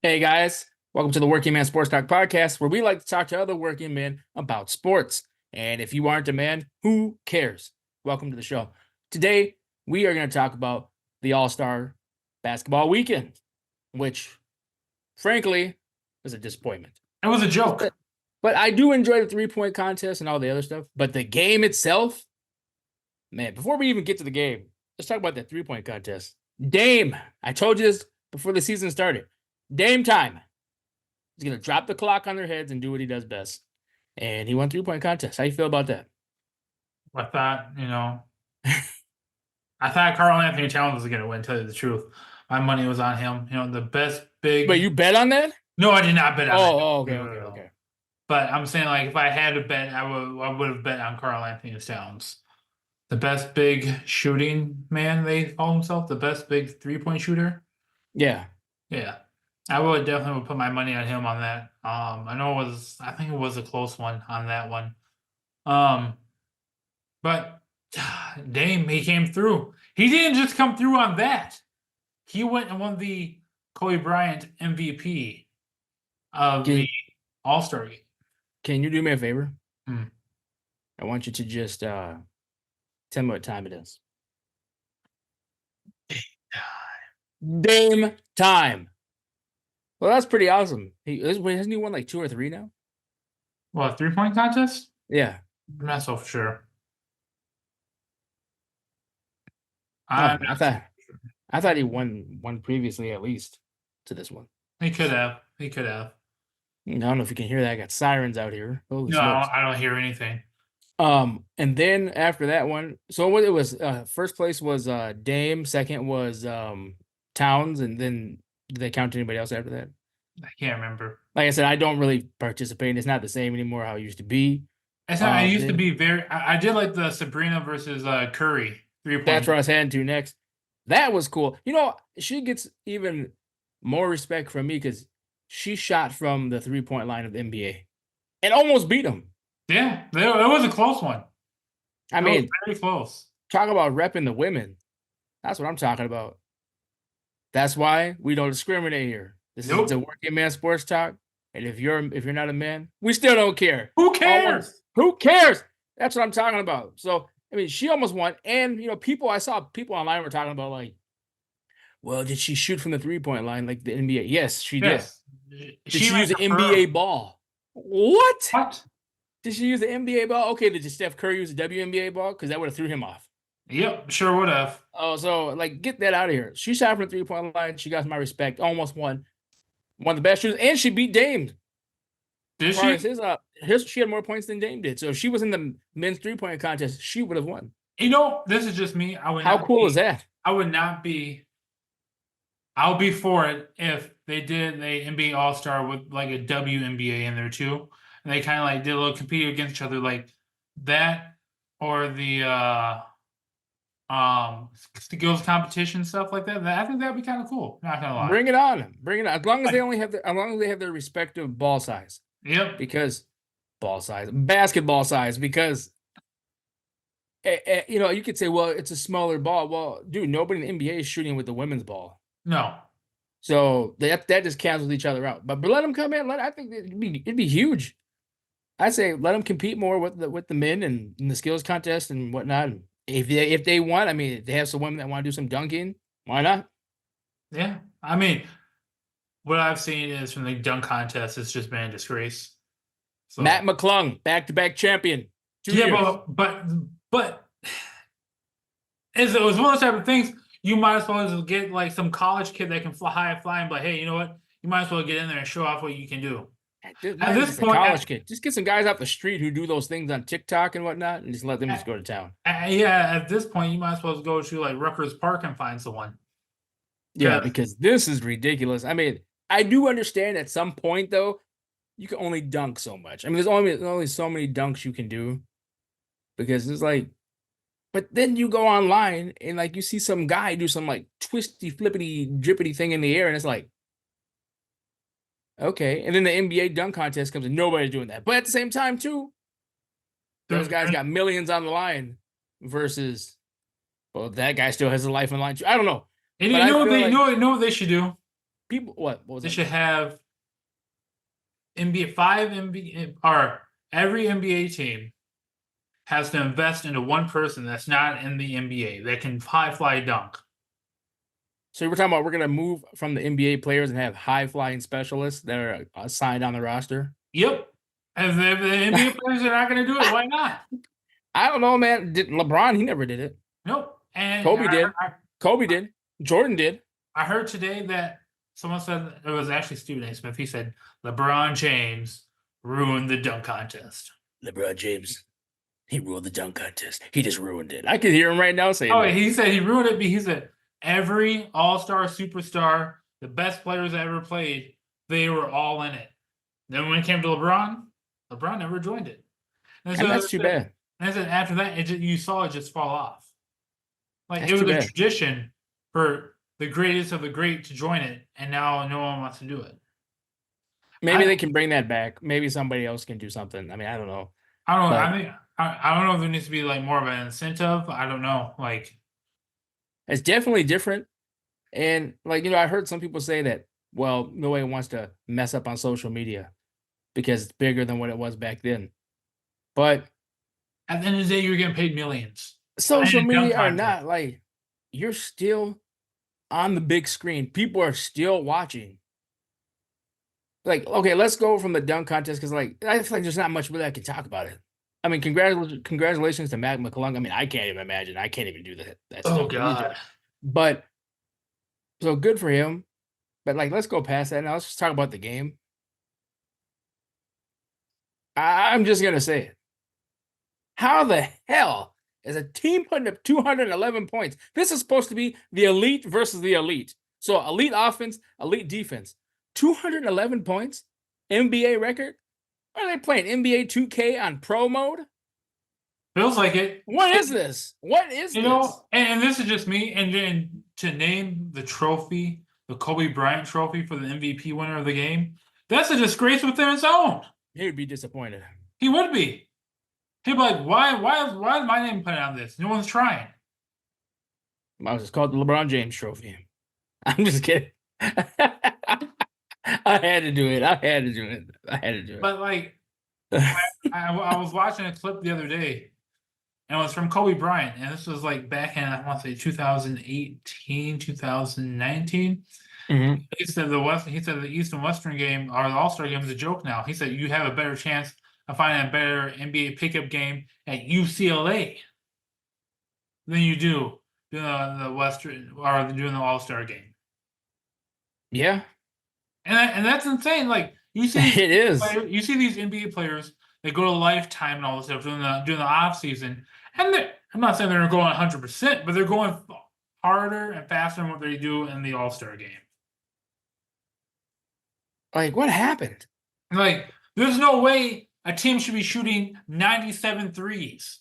Hey guys, welcome to the Working Man Sports Talk podcast, where we like to talk to other working men about sports. And if you aren't a man, who cares? Welcome to the show. Today, we are going to talk about the All-Star basketball weekend, which, frankly, was a disappointment. It was a joke. But I do enjoy the three-point contest and all the other stuff. But the game itself, man, before we even get to the game, let's talk about that three-point contest. Dame, I told you this before the season started. Dame time. He's going to drop the clock on their heads and do what he does best. And he won three-point contest. How you feel about that? I thought, I thought Karl-Anthony Towns was going to win, tell you the truth. My money was on him. The best big. But you bet on that? No, I did not bet on that. Okay. But I'm saying, like, if I had to bet, I would have bet on Karl-Anthony Towns. The best big shooting man, they call himself. The best big three-point shooter. Yeah. Yeah. I would definitely put my money on him on that. I think it was a close one on that one. But Dame, he came through. He didn't just come through on that. He went and won the Kobe Bryant MVP of the All-Star game. Can you do me a favor? Hmm. I want you to just tell me what time it is. Dame time. Well, that's pretty awesome. Hasn't he won like 2 or 3 now? What, three-point contest? Yeah. I'm not so sure. I thought he won one previously, at least, to this one. He could have. I don't know if you can hear that. I got sirens out here. Holy smokes. I don't hear anything. And then after that one, so what it was, first place was Dame, second was Towns, and then did they count anybody else after that? I can't remember. Like I said, I don't really participate. It's not the same anymore how it used to be. I used to be I did like the Sabrina versus Curry 3-point. That's where I was heading to next. That was cool. She gets even more respect from me because she shot from the 3-point line of the NBA and almost beat him. Yeah, it was a close one. I mean, very close. Talk about repping the women. That's what I'm talking about. That's why we don't discriminate here. This is the Working Man Sports Talk. And if you're not a man, we still don't care. Who cares? Who cares? That's what I'm talking about. So, I mean, she almost won. And, I saw people online were talking about, like, well, did she shoot from the 3-point line like the NBA? Yes, she did. Did she use the NBA ball? What? Did she use the NBA ball? Okay, did Steph Curry use the WNBA ball? Because that would have threw him off. Yep, sure would have. Oh, so, like, get that out of here. She shot from the 3-point line. She got my respect. Almost won. One of the best shooters. And she beat Dame. Did she? She had more points than Dame did. So if she was in the men's 3-point contest, she would have won. This is just me. How cool is that? I would not be. I'll be for it if they did the NBA All-Star with like a WNBA in there too. And they kind of like did a little compete against each other like that, or the skills competition stuff like that. I think that'd be kind of cool. Not gonna lie. Bring it on. As long as they have their respective ball size. Yep. Because basketball size. Because you could say, well, it's a smaller ball. Well, dude, nobody in the NBA is shooting with the women's ball. No. So that just cancels each other out. But let them come in. I think it'd be huge. I'd say let them compete more with the men and in the skills contest and whatnot. If they want, I mean, if they have some women that want to do some dunking, why not? Yeah, I mean, what I've seen is from the dunk contest, it's just been a disgrace. So, Matt McClung, back-to-back champion. 2 years. But it was one of those type of things. You might as well just get like some college kid that can fly high and fly, and be like, hey, you know what? You might as well get in there and show off what you can do. At this point, college kid, just get some guys off the street who do those things on TikTok and whatnot, and just let them just go to town. At this point, you might as well go to like Rutgers Park and find someone. Yeah, because this is ridiculous. I mean, I do understand at some point though, you can only dunk so much. I mean, there's only so many dunks you can do, because it's like, but then you go online and like you see some guy do some like twisty, flippity, drippity thing in the air, and it's like, okay. And then the NBA dunk contest comes and nobody's doing that. But at the same time, too, those guys got millions on the line versus, well, that guy still has a life on the line too. I don't know. And you know what they should do? people. What was They it? should have NBA or every NBA team has to invest into one person that's not in the NBA that can high fly dunk. So we're talking about we're gonna move from the NBA players and have high flying specialists that are assigned on the roster. Yep. If the NBA players are not going to do it, why not? I don't know, man. Did LeBron? He never did it. Nope. And Kobe did. Kobe did. Jordan did. I heard today that someone said it was actually Stephen A. Smith. He said LeBron James ruined the dunk contest. LeBron James, he ruined the dunk contest. He just ruined it. I can hear him right now saying, "Oh, that. He said he ruined it." He said every all-star superstar, the best players that ever played, they were all in it. Then when it came to LeBron, LeBron never joined it. And so that's too bad. And then after that, you saw it just fall off. Like that's it was a tradition for the greatest of the great to join it, and now no one wants to do it. Maybe they can bring that back. Maybe somebody else can do something. I mean, I don't know. I don't know. I mean, I don't know if there needs to be like more of an incentive. I don't know. Like, it's definitely different. And like, I heard some people say that, well, nobody wants to mess up on social media because it's bigger than what it was back then. But at the end of the day, you're getting paid millions. Social media are not like, you're still on the big screen. People are still watching. Like, okay, let's go from the dunk contest because, like, I feel like there's not much really I can talk about it. I mean, congratulations to Mac McClung. I mean, I can't even imagine. I can't even do that. Oh God! But so good for him. But like, let's go past that now. Let's just talk about the game. I'm just gonna say it. How the hell is a team putting up 211 points? This is supposed to be the elite versus the elite. So elite offense, elite defense. 211 points? NBA record? Are they playing NBA 2K on pro mode? Feels like it. What is this? What is this? Know, and this is just me. And then to name the trophy, the Kobe Bryant trophy for the MVP winner of the game, that's a disgrace within its own. He would be disappointed. He would be. He'd be like, why is my name put on this? No one's trying. It's called the LeBron James trophy. I'm just kidding. I had to do it. But like, I was watching a clip the other day, and it was from Kobe Bryant, and this was like back in, I want to say 2018, 2019. Mm-hmm. He said the East and Western game or the All-Star game is a joke now. He said you have a better chance of finding a better NBA pickup game at UCLA than you do doing the Western or doing the All-Star game. Yeah. And that's insane. Like you see, it is. You see these NBA players that go to Lifetime and all this stuff during the off season, and I'm not saying they're going 100%, but they're going harder and faster than what they do in the All-Star game. Like, what happened? Like, there's no way a team should be shooting 97 threes.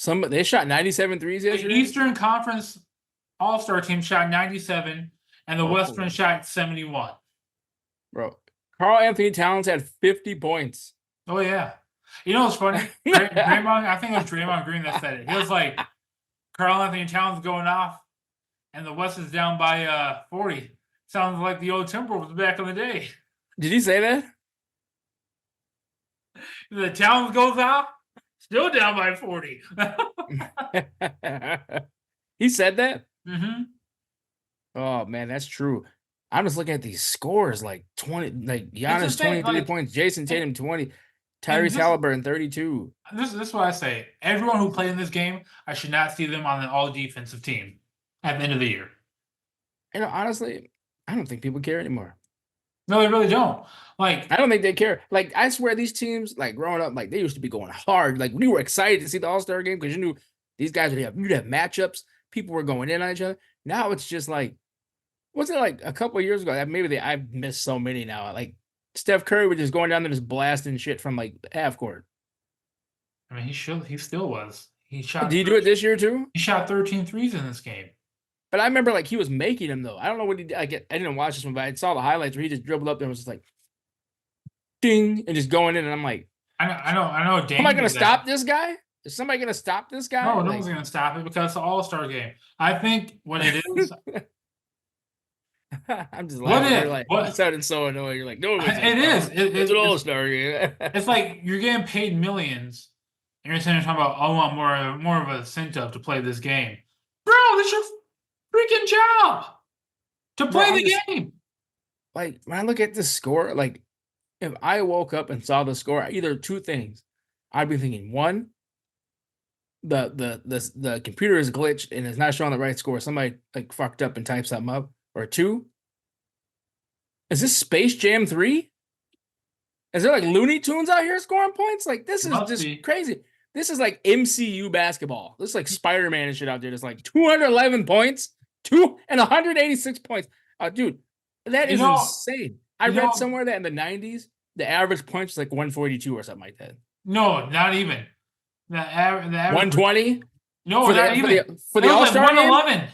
They shot 97 threes yesterday. The Eastern Conference All-Star team shot 97, and the Western shot 71. Bro, Karl-Anthony Towns had 50 points. Oh, yeah. You know what's funny? Draymond, I think it was Draymond Green that said it. He was like, Karl-Anthony Towns going off, and the West is down by 40. Sounds like the old Timberwolves back in the day. Did he say that? The Towns goes off, still down by 40. He said that? Mm-hmm. Oh, man, that's true. I'm just looking at these scores, like 20, like Giannis 23 points, Jason Tatum 20, Tyrese Halliburton 32. This is what I say. Everyone who played in this game, I should not see them on an all-defensive team at the end of the year. Honestly, I don't think people care anymore. No, they really don't. Like, I don't think they care. Like, I swear these teams, like growing up, like they used to be going hard. Like, we were excited to see the All-Star game because you knew these guys you'd have matchups. People were going in on each other. Now it's just like, what's it like a couple of years ago? I've missed so many now. Like Steph Curry was just going down there just blasting shit from like half court. I mean, he still was. He shot. Did he do it this year too? He shot 13 threes in this game. But I remember like he was making them though. I don't know what he did. I didn't watch this one, but I saw the highlights where he just dribbled up there and was just like, ding, and just going in. And I'm like, I know. Am I going to stop this guy? Is somebody going to stop this guy? No, no one's going to stop it because it's an All-Star game. I think what it is. I'm just What laughing. You're if? like, you What? sounded so annoying. You're like, no, It is. it's an all-star game. It's like you're getting paid millions, and you're sitting there talking about, I want more of a incentive to play this game. Bro, that's your freaking job to Bro, play I'm the just game. like, when I look at the score, like, if I woke up and saw the score, either two things, I'd be thinking, one, the computer is glitched and it's not showing the right score. Somebody like fucked up and typed something up. Or two, is this Space Jam 3? Is there like Looney Tunes out here scoring points? Like, this is Must just be. crazy. This is like MCU basketball. This is like Spider-Man and shit out there. There's like 211 points, 186 points. Dude, that You is know, insane. I you read know, somewhere that in the 90s, the average point was like 142 or something like that. no, not even. The average. 120 No, for not the even. for It the was like All-Star game? 111.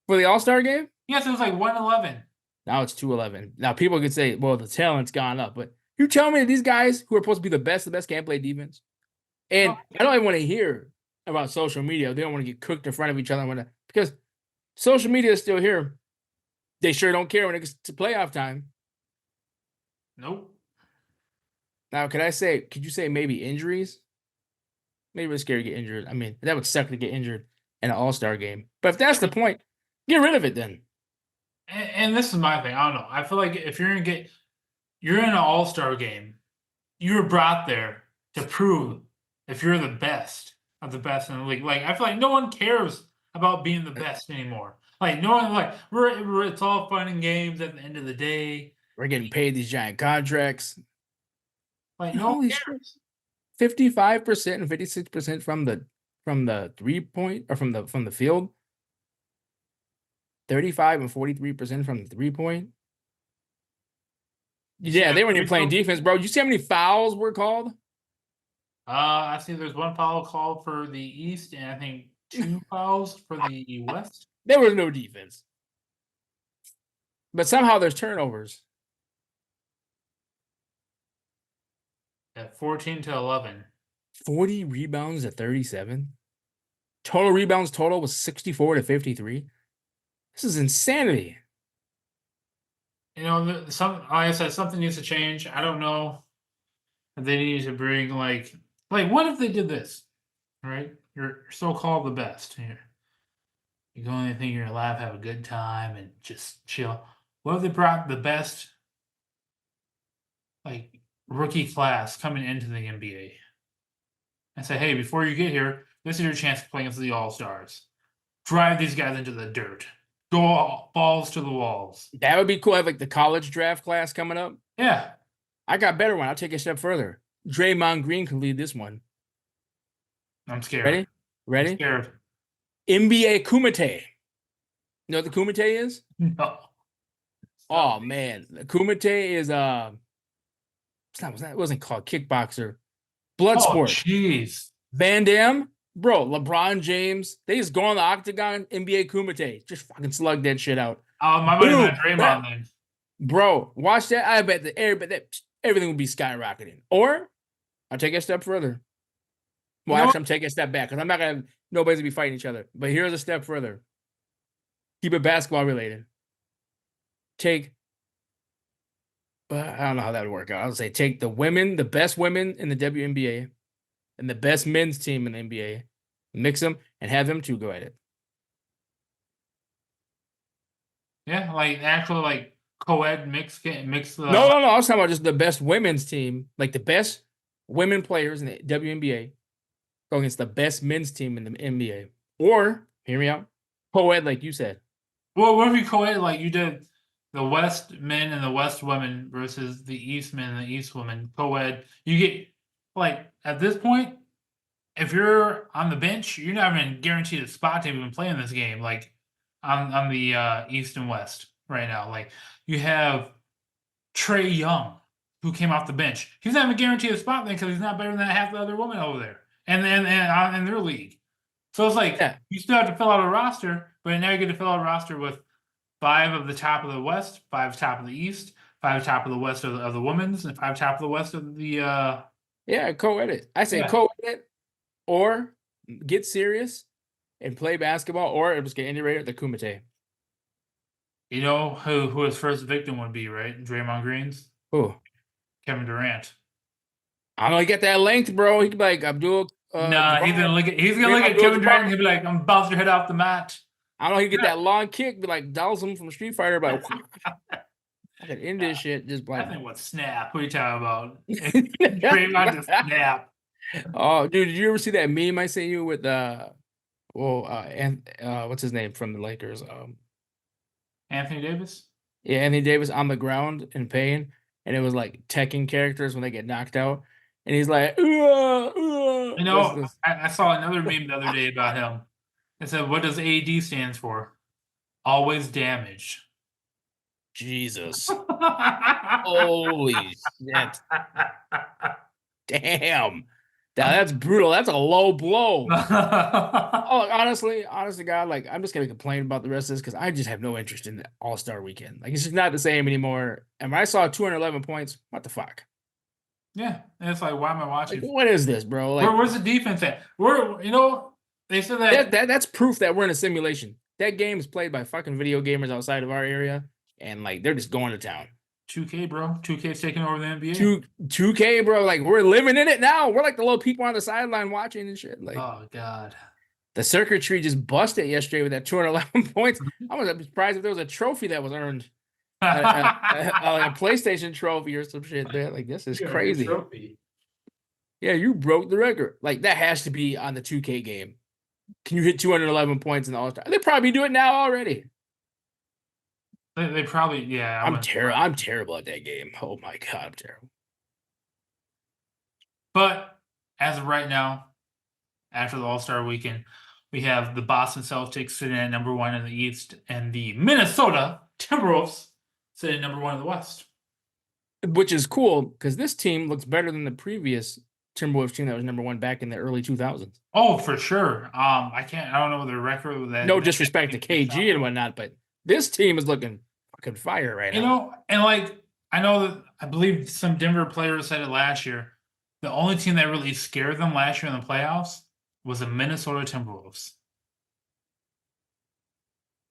For the All-Star game? Yes, it was like 111. Now it's 211. Now people could say, well, the talent's gone up, but you tell me that these guys who are supposed to be the best can't play defense. And Oh. I don't even want to hear about social media. They don't want to get cooked in front of each other because social media is still here. They sure don't care when it gets to playoff time. Nope. Now, could you say maybe injuries? Maybe we're scared to get injured. I mean, that would suck to get injured in an all-star game. But if that's the point, get rid of it then. And this is my thing. I don't know. I feel like if you're in an all-star game, you were brought there to prove if you're the best of the best in the league. Like, I feel like no one cares about being the best anymore. Like, no one, like, it's all fun and games at the end of the day. We're getting paid these giant contracts. Like, no one Holy cares. 55% and 56% from the 3-point or from the field. 35 and 43% from the 3-point. Yeah, they weren't even playing defense, bro. Did you see how many fouls were called? I see there's one foul called for the East, and I think 2 fouls for the West. There was no defense. But somehow there's turnovers. At 14-11. 40 rebounds to 37. Total rebounds total was 64 to 53. This is insanity. You know, like I said, something needs to change. I don't know if they need to bring like what if they did this, right? You're so-called the best here. You go in and think you're alive, have a good time, and just chill. What if they brought the best, like, rookie class coming into the NBA and say, hey, before you get here, this is your chance to play against the All-Stars. Drive these guys into the dirt. Go balls to the walls. That would be cool. I have like the college draft class coming up. Yeah. I got a better one. I'll take it a step further. Draymond Green can lead this one. I'm scared. Ready? I'm scared. NBA Kumite. You know what the Kumite is? No. Oh man, the Kumite is it wasn't called kickboxer. Blood sport. Jeez. Van Damme, bro, LeBron James, they just go on the octagon, NBA Kumite. Just fucking slug that shit out. My buddy's not Draymond then. Bro, watch that. I bet that everything would be skyrocketing. Or I'll take it a step further. Well, actually, I'm taking a step back because nobody's gonna be fighting each other. But here's a step further. Keep it basketball related. I don't know how that would work out. I would say take the best women in the WNBA and the best men's team in the NBA, mix them, and have them two go at it. Yeah, like actual like co-ed mix the. No. I was talking about just the best women's team, like the best women players in the WNBA go against the best men's team in the NBA. Or, hear me out, co-ed like you said. Well, what if you co-ed like you did the West men and the West women versus the East men and the East women co-ed? You get like at this point, if you're on the bench, you're not even guaranteed a spot to even play in this game. Like on the East and West right now, like you have Trae Young who came off the bench. He's not even guaranteed a spot then because he's not better than half the other women over there and in their league. So it's like you still have to fill out a roster, but now you get to fill out a roster with 5 of the top of the West, 5 top of the East, 5 top of the West of the women's, and 5 top of the West of the. Yeah, co-edit. I say co-edit or get serious and play basketball, or just get integrated the Kumite. You know who his first victim would be, right? Draymond Green's Oh, Kevin Durant. I don't know. He got that length, bro. He could be like Abdul Nah, Jabbar. he's gonna Kareem look at Kevin Durant and Abdul-Jabbar. he'll be like, "I'm bounce your head off the mat." I don't know. He get that long kick, be like Dawson from Street Fighter, but I could end this shit just I like. think what snap? What are you talking about? Draymond just snap. Oh, dude, did you ever see that meme I sent you with and what's his name from the Lakers? Anthony Davis. Yeah, Anthony Davis on the ground in pain, and it was like Tekken characters when they get knocked out, and he's like, You What's know, this? I saw another meme the other day about him. It said, "What does AD stands for? Always damaged." Jesus, holy shit, damn, now that's brutal. That's a low blow. Oh, honestly, God, like I'm just gonna complain about the rest of this because I just have no interest in the All-Star Weekend. Like it's just not the same anymore. And when I saw 211 points, what the fuck? Yeah, and it's like, why am I Like, watching? what is this, bro? Like Where's the defense at? They said that's proof that we're in a simulation. That game is played by fucking video gamers outside of our area, and like they're just going to town. 2K, bro. 2K's taking over the NBA. 2K, bro. Like we're living in it now. We're like the little people on the sideline watching and shit. Like Oh God. the circuitry just busted yesterday with that 211 points. I was surprised if there was a trophy that was earned. A PlayStation trophy or some shit there. Like this is crazy. Yeah, you broke the record. Like that has to be on the 2K game. Can you hit 211 points in the All-Star? They probably do it now already. They probably, yeah. I'm terrible. I'm terrible at that game. Oh my God, I'm terrible. But as of right now, after the All-Star weekend, we have the Boston Celtics sitting at number 1 in the East and the Minnesota Timberwolves sitting at number 1 in the West. Which is cool because this team looks better than the previous Timberwolves team that was number 1 back in the early 2000s. Oh, for sure. I don't know the record with that. No disrespect to KG and whatnot, but this team is looking fucking fire right now. You know, and like I know that I believe some Denver players said it last year. The only team that really scared them last year in the playoffs was the Minnesota Timberwolves.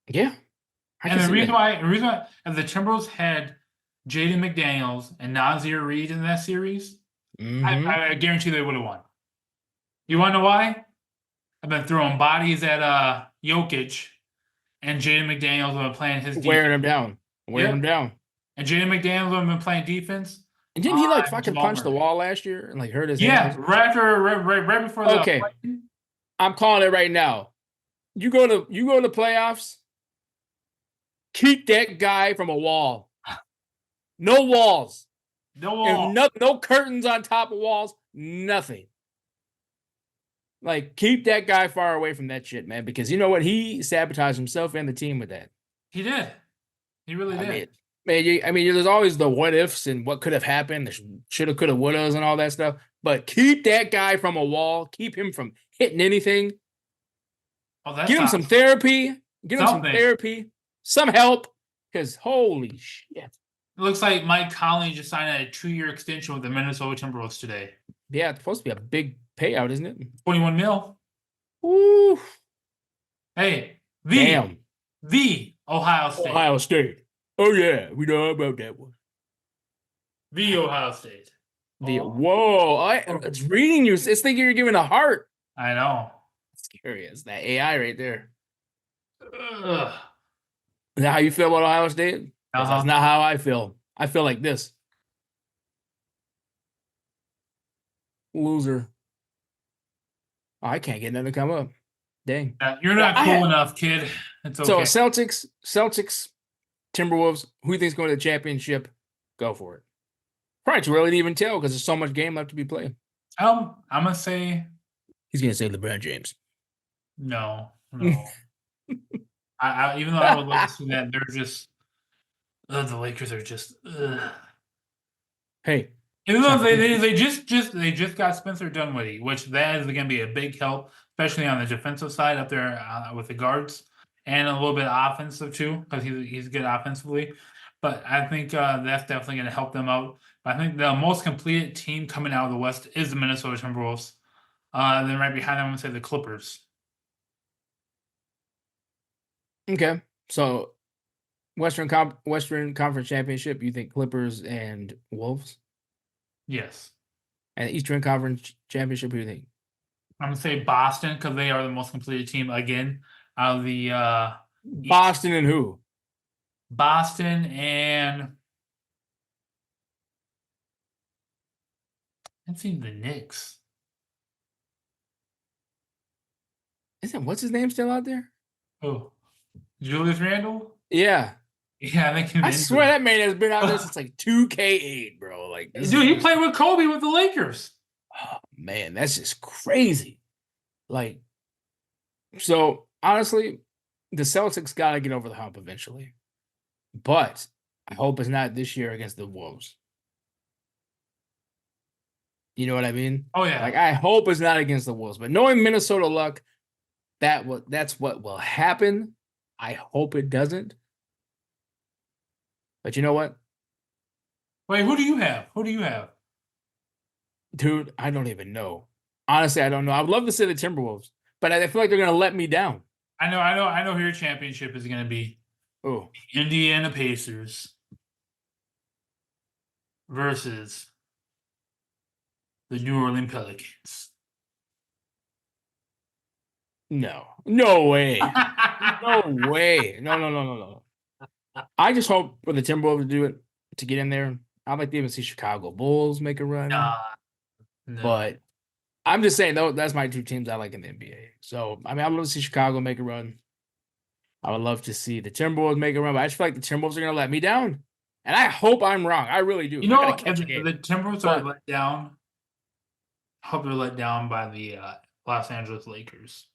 Yeah. And the reason why if the Timberwolves had Jaden McDaniels and Nazir Reed in that series, I guarantee they would have won. You want to know why? I've been throwing bodies at Jokic, and Jaden McDaniels have been playing his defense. Wearing him down. And Jaden McDaniels have been playing defense. And didn't he like fucking punch the wall last year and like hurt his hand? Right before the okay. I'm calling it right now. You go to the playoffs, keep that guy from a wall. No walls. No curtains on top of walls. Nothing. Like, keep that guy far away from that shit, man. Because you know what? He sabotaged himself and the team with that. He did. He really did. There's always the what ifs and what could have happened, the shoulda, coulda, wouldas, and all that stuff. But keep that guy from a wall. Keep him from hitting anything. Give him some therapy. Give him some therapy. Some help. Because holy shit. It looks like Mike Conley just signed a 2-year extension with the Minnesota Timberwolves today. Yeah, it's supposed to be a big payout, isn't it? 21 mil. Woo. Hey, the Ohio State. Ohio State. Oh yeah, we know about that one. The Ohio State. It's reading you. It's thinking you're giving a heart. I know. It's scary. It's that AI right there. Ugh. Is that how you feel about Ohio State? That's not how I feel. I feel like this. Loser. Oh, I can't get nothing to come up. Dang. You're not cool enough, kid. It's okay. So Celtics, Timberwolves, who do you think's going to the championship? Go for it. Probably too early to even tell because there's so much game left to be played. I'm gonna say he's gonna say LeBron James. No. I even though I would love to see that, they're just the Lakers are just. Hey, even though they just got Spencer Dinwiddie, which that is going to be a big help, especially on the defensive side up there with the guards, and a little bit offensive too, because he's good offensively. But I think that's definitely going to help them out. But I think the most completed team coming out of the West is the Minnesota Timberwolves. Then right behind them, I'm going to say the Clippers. Okay, so Western Conference Championship, you think Clippers and Wolves? Yes. And Eastern Conference Championship, who do you think? I'm gonna say Boston because they are the most completed team again out of the Boston and who? Boston and I think the Knicks. What's his name still out there? Oh, Julius Randle? Yeah. Yeah, I think I swear that man has been out there since like 2K8, bro. Like, dude, he played with Kobe with the Lakers. Oh man, that's just crazy. Like, so honestly, the Celtics gotta get over the hump eventually. But I hope it's not this year against the Wolves. You know what I mean? Oh yeah. Like, I hope it's not against the Wolves. But knowing Minnesota luck, that's what will happen. I hope it doesn't. But you know what? Wait, who do you have? Who do you have? Dude, I don't even know. Honestly, I don't know. I'd love to say the Timberwolves, but I feel like they're gonna let me down. I know who your championship is gonna be. Oh, Indiana Pacers versus the New Orleans Pelicans. no way. No way. No. I just hope for the Timberwolves to do it, to get in there. I'd like to even see Chicago Bulls make a run. No. But I'm just saying, though, that's my two teams I like in the NBA. So, I mean, I'd love to see Chicago make a run. I would love to see the Timberwolves make a run, but I just feel like the Timberwolves are going to let me down. And I hope I'm wrong. I really do. You know, if the Timberwolves are let down, I hope they're let down by the Los Angeles Lakers.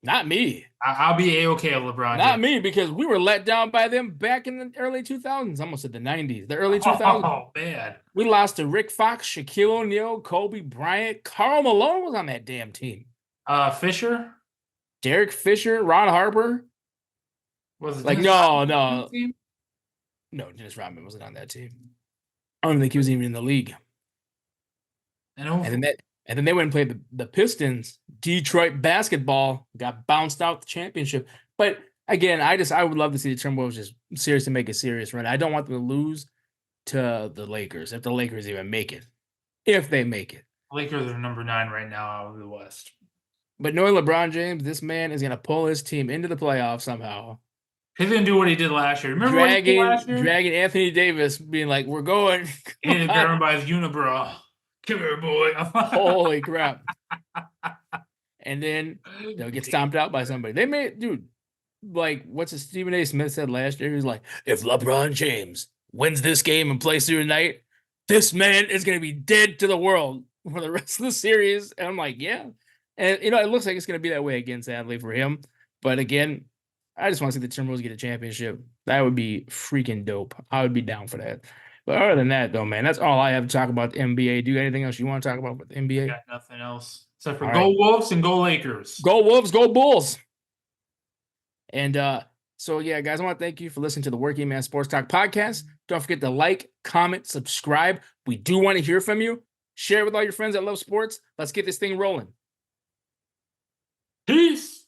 Not me. I'll be A-okay of LeBron. Not me, because we were let down by them back in the early 2000s. Almost at the 90s. The early 2000s. Oh, man. We lost to Rick Fox, Shaquille O'Neal, Kobe Bryant. Karl Malone was on that damn team. Fisher? Derek Fisher, Ron Harper. Was it like, no. No, Dennis Rodman wasn't on that team. I don't think he was even in the league. And then they went and played the Pistons. Detroit basketball got bounced out the championship. But again, I would love to see the Timberwolves just seriously make a serious run. I don't want them to lose to the Lakers if the Lakers even make it. If they make it. Lakers are number 9 right now out of the West. But knowing LeBron James, this man is going to pull his team into the playoffs somehow. He's going to do what he did last year. Remember what he did last year? Dragging Anthony Davis, being like, we're going. He had to grab him by his unibrow. Come here, boy. Holy crap. And then they'll get stomped out by somebody. They may, dude, like, what's it Stephen A. Smith said last year? He was like, if LeBron James wins this game and plays through the night, this man is going to be dead to the world for the rest of the series. And I'm like, yeah. And, you know, it looks like it's going to be that way again, sadly, for him. But again, I just want to see the Timberwolves get a championship. That would be freaking dope. I would be down for that. But other than that, though, man, that's all I have to talk about the NBA. Do you have anything else you want to talk about with the NBA? Got nothing else. Except for go Wolves and go Lakers. Go Wolves, go Bulls. And so, yeah, guys, I want to thank you for listening to the Working Man Sports Talk podcast. Don't forget to like, comment, subscribe. We do want to hear from you. Share it with all your friends that love sports. Let's get this thing rolling. Peace.